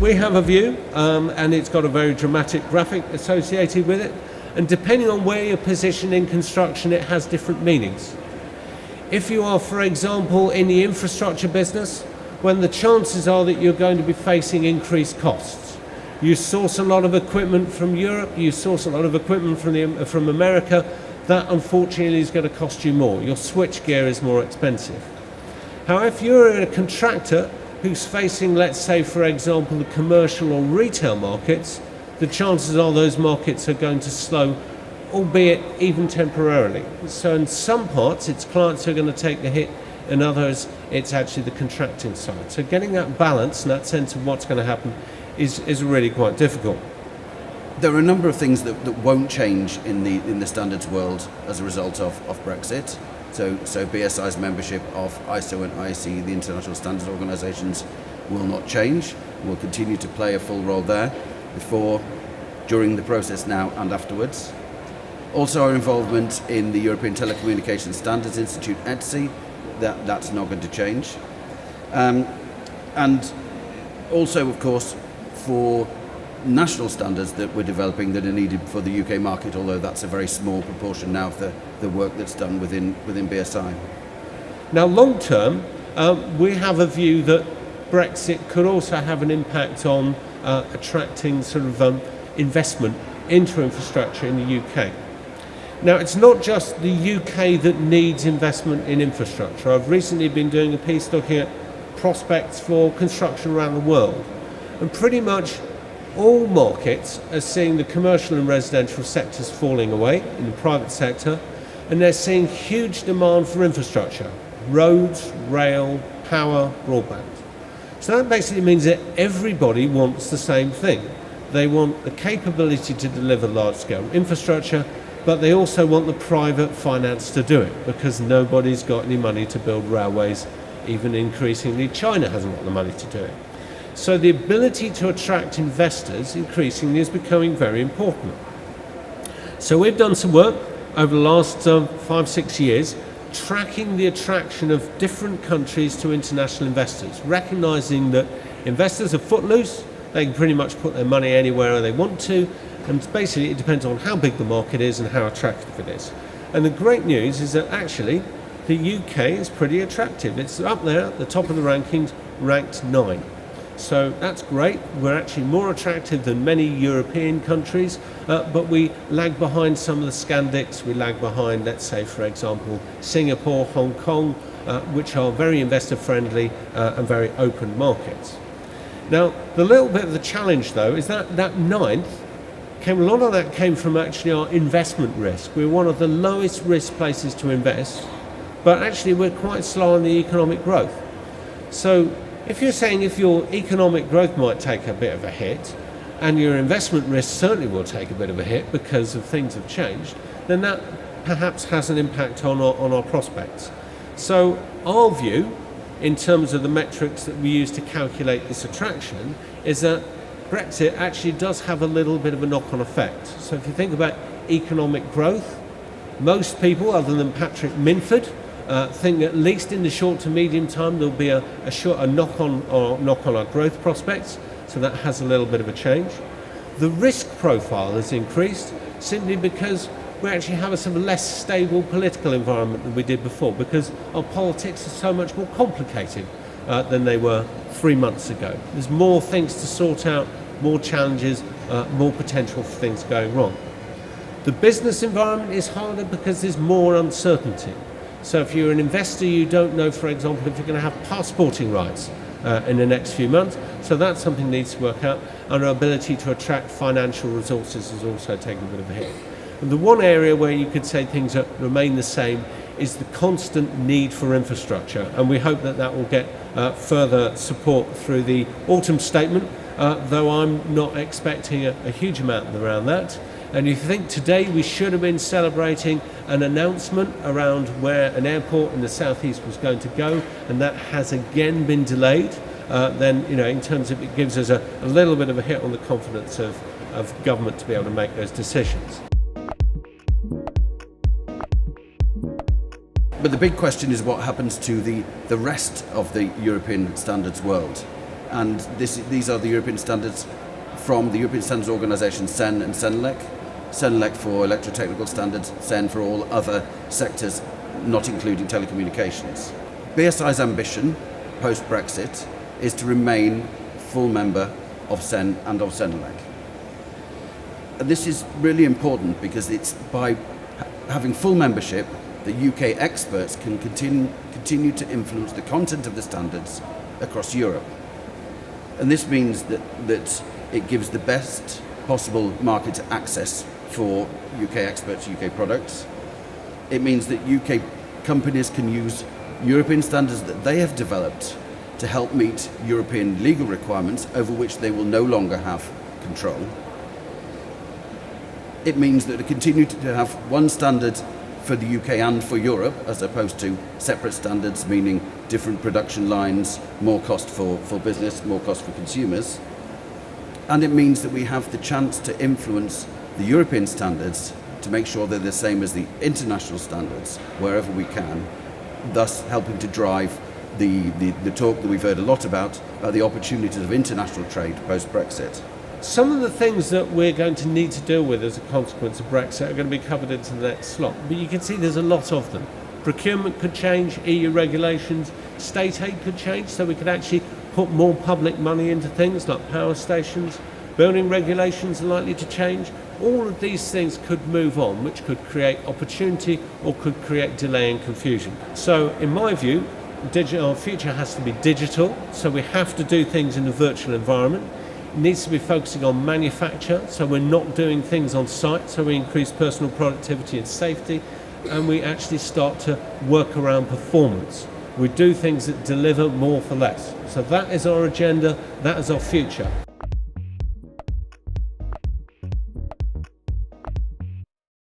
We have a view, and it's got a very dramatic graphic associated with it, and depending on where you're positioned in construction, it has different meanings. If you are, for example, in the infrastructure business, when the chances are that you're going to be facing increased costs. You source a lot of equipment from Europe, you source a lot of equipment from America, that unfortunately is going to cost you more. Your switch gear is more expensive. However, if you're a contractor who's facing, let's say, for example, the commercial or retail markets, the chances are those markets are going to slow, albeit even temporarily. So in some parts, it's clients who are going to take the hit, in others, it's actually the contracting side. So getting that balance and that sense of what's going to happen is really quite difficult. There are a number of things that won't change in the standards world as a result of Brexit. So BSI's membership of ISO and IEC, the international standards organisations, will not change. We'll continue to play a full role there before, during the process now and afterwards. Also our involvement in the European Telecommunications Standards Institute, ETSI, that's not going to change. And also, of course, for national standards that we're developing that are needed for the UK market, although that's a very small proportion now of the work that's done within BSI. Now, long term, we have a view that Brexit could also have an impact on attracting sort of investment into infrastructure in the UK. Now, it's not just the UK that needs investment in infrastructure. I've recently been doing a piece looking at prospects for construction around the world, and pretty much all markets are seeing the commercial and residential sectors falling away in the private sector, and they're seeing huge demand for infrastructure, roads, rail, power, broadband. So that basically means that everybody wants the same thing. They want the capability to deliver large-scale infrastructure, but they also want the private finance to do it, because nobody's got any money to build railways. Even increasingly, China hasn't got the money to do it. So the ability to attract investors increasingly is becoming very important. So we've done some work over the last 5-6 years tracking the attraction of different countries to international investors, recognizing that investors are footloose, they can pretty much put their money anywhere they want to, and basically it depends on how big the market is and how attractive it is. And the great news is that actually the UK is pretty attractive. It's up there at the top of the rankings, ranked 9. So that's great. We're actually more attractive than many European countries, but we lag behind some of the Scandics. We lag behind, let's say, for example, Singapore, Hong Kong, which are very investor friendly and very open markets. Now, the little bit of the challenge, though, is that 9th, a lot of that came from actually our investment risk. We're one of the lowest risk places to invest, but actually we're quite slow on the economic growth. So if you're saying if your economic growth might take a bit of a hit, and your investment risk certainly will take a bit of a hit because of things have changed, then that perhaps has an impact on our prospects. So our view, in terms of the metrics that we use to calculate this attraction, is that Brexit actually does have a little bit of a knock-on effect. So if you think about economic growth, most people, other than Patrick Minford, think at least in the short to medium time there'll be a knock on our growth prospects. So that has a little bit of a change. The risk profile has increased simply because we actually have a sort of less stable political environment than we did before, because our politics are so much more complicated than they were 3 months ago. There's more things to sort out, more challenges, more potential for things going wrong. The business environment is harder because there's more uncertainty. So if you're an investor, you don't know, for example, if you're going to have passporting rights in the next few months. So that's something that needs to work out. And our ability to attract financial resources has also taken a bit of a hit. And the one area where you could say things remain the same is the constant need for infrastructure. And we hope that that will get further support through the autumn statement, though I'm not expecting a huge amount around that. And you think today we should have been celebrating an announcement around where an airport in the southeast was going to go, and that has again been delayed, then in terms of it gives us a little bit of a hit on the confidence of government to be able to make those decisions. But the big question is what happens to the rest of the European standards world. and these are the European standards from the European Standards Organisation, CEN and CENELEC. CENELEC for electrotechnical standards, CEN for all other sectors, not including telecommunications. BSI's ambition, post-Brexit, is to remain full member of CEN and of CENELEC. And this is really important because it's by having full membership that UK experts can continue to influence the content of the standards across Europe. And this means that it gives the best possible market access for UK experts, UK products. It means that UK companies can use European standards that they have developed to help meet European legal requirements over which they will no longer have control. It means that they continue to have one standard for the UK and for Europe, as opposed to separate standards, meaning different production lines, more cost for business, more cost for consumers. And it means that we have the chance to influence the European standards to make sure they're the same as the international standards wherever we can, thus helping to drive the talk that we've heard a lot about the opportunities of international trade post-Brexit. Some of the things that we're going to need to deal with as a consequence of Brexit are going to be covered into the next slot, but you can see there's a lot of them. Procurement could change, EU regulations, state aid could change, so we could actually put more public money into things like power stations. Building regulations are likely to change. All of these things could move on, which could create opportunity or could create delay and confusion. So in my view, our future has to be digital, so we have to do things in a virtual environment. It needs to be focusing on manufacture, so we're not doing things on site, so we increase personal productivity and safety, and we actually start to work around performance. We do things that deliver more for less. So that is our agenda, that is our future.